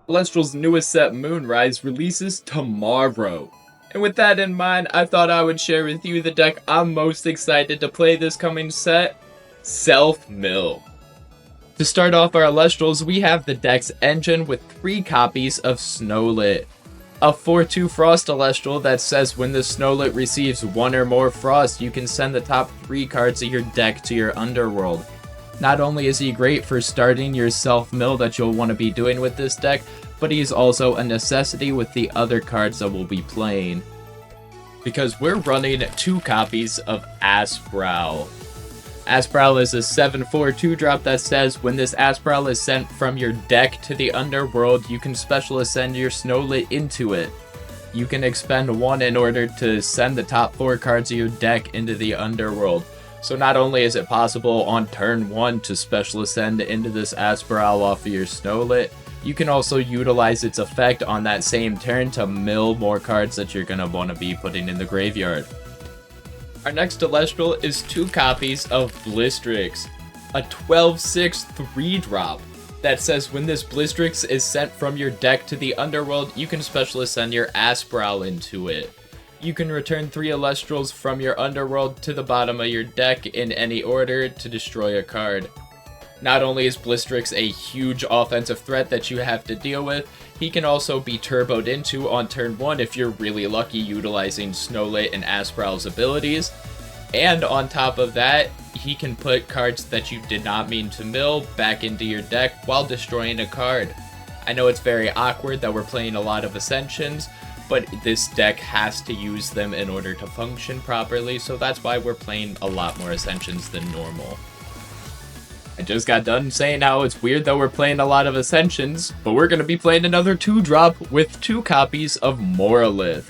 Elestral's newest set, Moonrise, releases tomorrow. And with that in mind, I thought I would share with you the deck I'm most excited to play this coming set, Self-Mill. To start off our Elestrals, we have the deck's engine with 3 copies of Snowlet. A 4/2 Frost Elestral that says when the Snowlet receives 1 or more Frost, you can send the top 3 cards of your deck to your underworld. Not only is he great for starting your self-mill that you'll want to be doing with this deck, but he's also a necessity with the other cards that we'll be playing. Because we're running 2 copies of Elestral. Elestral is a 7/4 2-drop that says when this Elestral is sent from your deck to the underworld, you can special ascend your Snowlet into it. You can expend 1 in order to send the top 4 cards of your deck into the underworld. So not only is it possible on turn 1 to special ascend into this Elestral off of your Snowlet, you can also utilize its effect on that same turn to mill more cards that you're going to want to be putting in the graveyard. Our next Elestral is 2 copies of Blistrix, a 12/6 3-drop that says when this Blistrix is sent from your deck to the underworld, you can special ascend your Elestral into it. You can return 3 Elestrals from your underworld to the bottom of your deck in any order to destroy a card. Not only is Blistrix a huge offensive threat that you have to deal with, he can also be turboed into on turn 1 if you're really lucky utilizing Snowlet and Elestral's abilities. And on top of that, he can put cards that you did not mean to mill back into your deck while destroying a card. I know it's very awkward that we're playing a lot of Ascensions, but this deck has to use them in order to function properly, so that's why we're playing a lot more Ascensions than normal. I just got done saying how it's weird that we're playing a lot of Ascensions, but we're going to be playing another 2-drop with 2 copies of Morelith.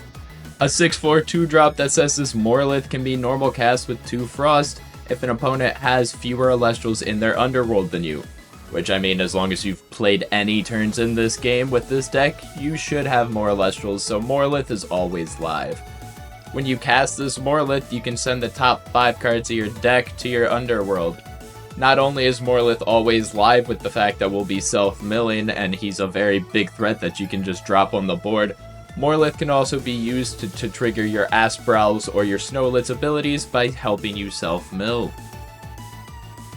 A 6/4 2-drop that says this Morelith can be normal cast with 2 Frost if an opponent has fewer Elestrals in their underworld than you. Which, I mean, as long as you've played any turns in this game with this deck, you should have more Elestrals, so Morelith is always live. When you cast this Morelith, you can send the top 5 cards of your deck to your underworld. Not only is Morelith always live with the fact that we'll be self-milling, and he's a very big threat that you can just drop on the board, Morelith can also be used to trigger your Elestrals or your Snowlet's abilities by helping you self-mill.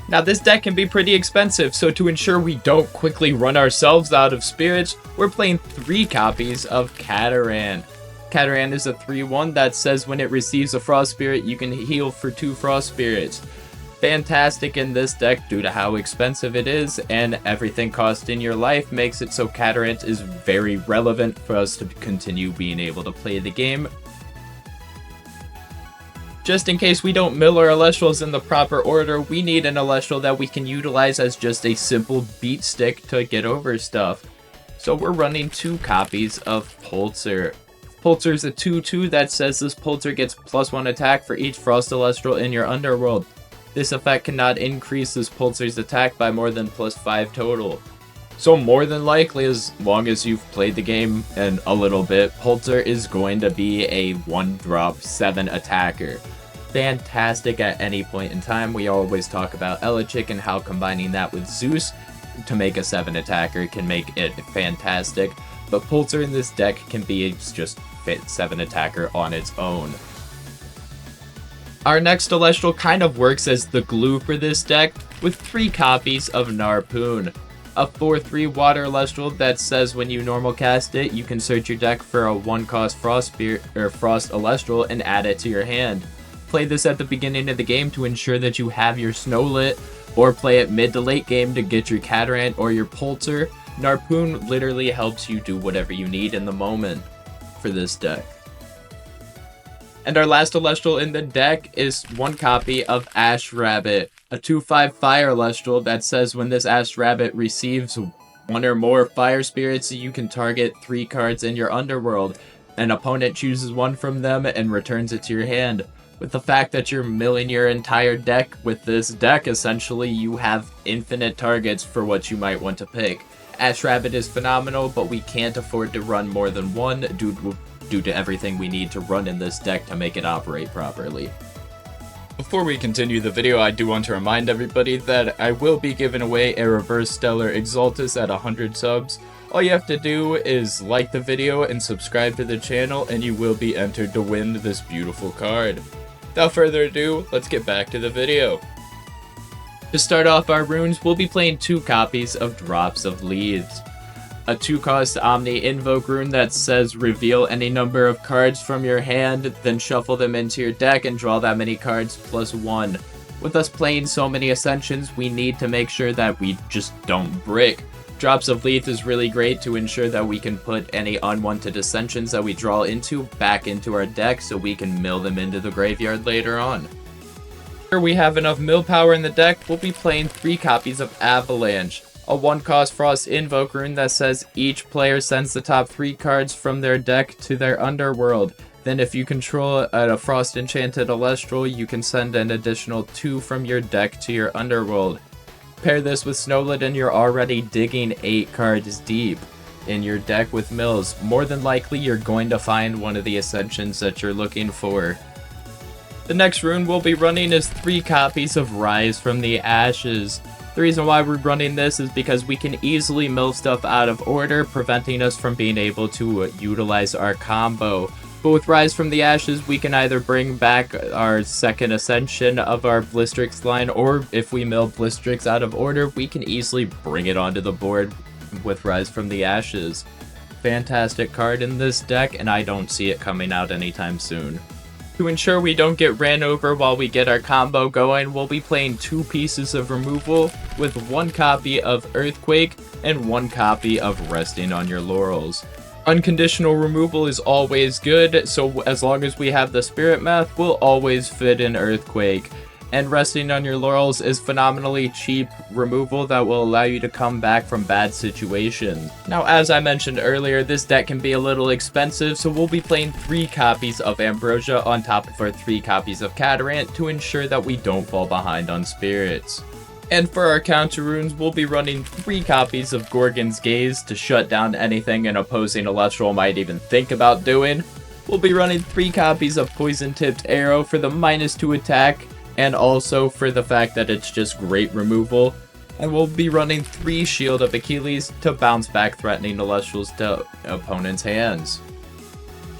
Now this deck can be pretty expensive, so to ensure we don't quickly run ourselves out of spirits, we're playing 3 copies of Cataran. Cataran is a 3/1 that says when it receives a Frost Spirit, you can heal for 2 Frost Spirits. Fantastic in this deck due to how expensive it is, and everything cost in your life makes it so Cataran is very relevant for us to continue being able to play the game. Just in case we don't mill our Elestrals in the proper order, we need an Elestral that we can utilize as just a simple beat stick to get over stuff. So we're running 2 copies of Pulsar. Pulsar is a 2/2 that says this Pulsar gets +1 attack for each Frost Elestral in your underworld. This effect cannot increase this Pulsar's attack by more than +5 total. So more than likely, as long as you've played the game and a little bit, Pulsar is going to be a 1-drop 7 attacker. Fantastic at any point in time. We always talk about Elechick and how combining that with Zeus to make a 7 attacker can make it fantastic. But Pulsar in this deck can be just 7 attacker on its own. Our next Elestral kind of works as the glue for this deck with 3 copies of Narpoon. A 4/3 water Elestral that says when you normal cast it, you can search your deck for a 1-cost Frost Elestral and add it to your hand. Play this at the beginning of the game to ensure that you have your Snowlet, or play it mid to late game to get your Cataran or your Pulsar. Narpoon literally helps you do whatever you need in the moment for this deck. And our last Elestral in the deck is 1 copy of Ash Rabbit, a 2/5 Fire Elestral that says when this Ash Rabbit receives 1 or more Fire Spirits, you can target 3 cards in your underworld. An opponent chooses 1 from them and returns it to your hand. With the fact that you're milling your entire deck with this deck, essentially you have infinite targets for what you might want to pick. Ash Rabbit is phenomenal, but we can't afford to run more than 1 due to everything we need to run in this deck to make it operate properly. Before we continue the video, I do want to remind everybody that I will be giving away a Reverse Stellar Exaltus at 100 subs. All you have to do is like the video and subscribe to the channel, and you will be entered to win this beautiful card. Without further ado, let's get back to the video. To start off our runes, we'll be playing 2 copies of Drops of Leaves. A 2-cost Omni Invoke rune that says reveal any number of cards from your hand, then shuffle them into your deck and draw that many cards +1. With us playing so many Ascensions, we need to make sure that we just don't brick. Drops of Leaves is really great to ensure that we can put any unwanted Ascensions that we draw into back into our deck so we can mill them into the graveyard later on. Here we have enough mill power in the deck, we'll be playing 3 copies of Avalanche. A 1-cost Frost Invoke rune that says each player sends the top 3 cards from their deck to their underworld. Then if you control a Frost Enchanted Elestral, you can send an additional 2 from your deck to your underworld. Pair this with Snowlet and you're already digging 8 cards deep in your deck with mills. More than likely you're going to find one of the Ascensions that you're looking for. The next rune we'll be running is 3 copies of Rise from the Ashes. The reason why we're running this is because we can easily mill stuff out of order, preventing us from being able to utilize our combo. But with Rise from the Ashes, we can either bring back our second Ascension of our Blistrix line, or if we mill Blistrix out of order, we can easily bring it onto the board with Rise from the Ashes. Fantastic card in this deck, and I don't see it coming out anytime soon. To ensure we don't get ran over while we get our combo going, we'll be playing 2 pieces of removal with 1 copy of Earthquake and 1 copy of Resting on Your Laurels. Unconditional removal is always good, so as long as we have the Spirit Math, we'll always fit in Earthquake. And Resting on Your Laurels is phenomenally cheap removal that will allow you to come back from bad situations. Now, as I mentioned earlier, this deck can be a little expensive, so we'll be playing 3 copies of Ambrosia on top of our 3 copies of Catarant to ensure that we don't fall behind on spirits. And for our counter runes, we'll be running 3 copies of Gorgon's Gaze to shut down anything an opposing Elestral might even think about doing. We'll be running 3 copies of Poison Tipped Arrow for the -2 attack, and also for the fact that it's just great removal. And we'll be running 3 Shield of Achilles to bounce back threatening Elestrals to opponents' hands.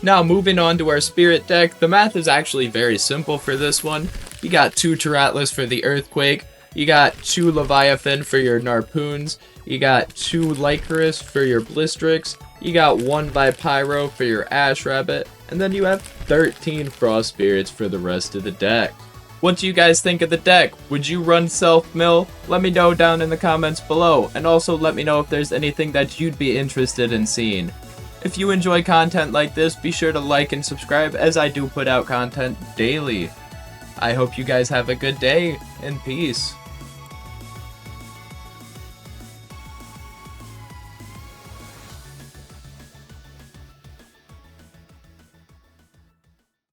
Now moving on to our Spirit deck, the math is actually very simple for this one. You got 2 Teratlus for the Earthquake, you got 2 Leviathan for your Narpoons, you got 2 Lycaris for your Blistrix, you got 1 Vipyro for your Ash Rabbit, and then you have 13 Frost Spirits for the rest of the deck. What do you guys think of the deck? Would you run self-mill? Let me know down in the comments below, and also let me know if there's anything that you'd be interested in seeing. If you enjoy content like this, be sure to like and subscribe, as I do put out content daily. I hope you guys have a good day, and peace.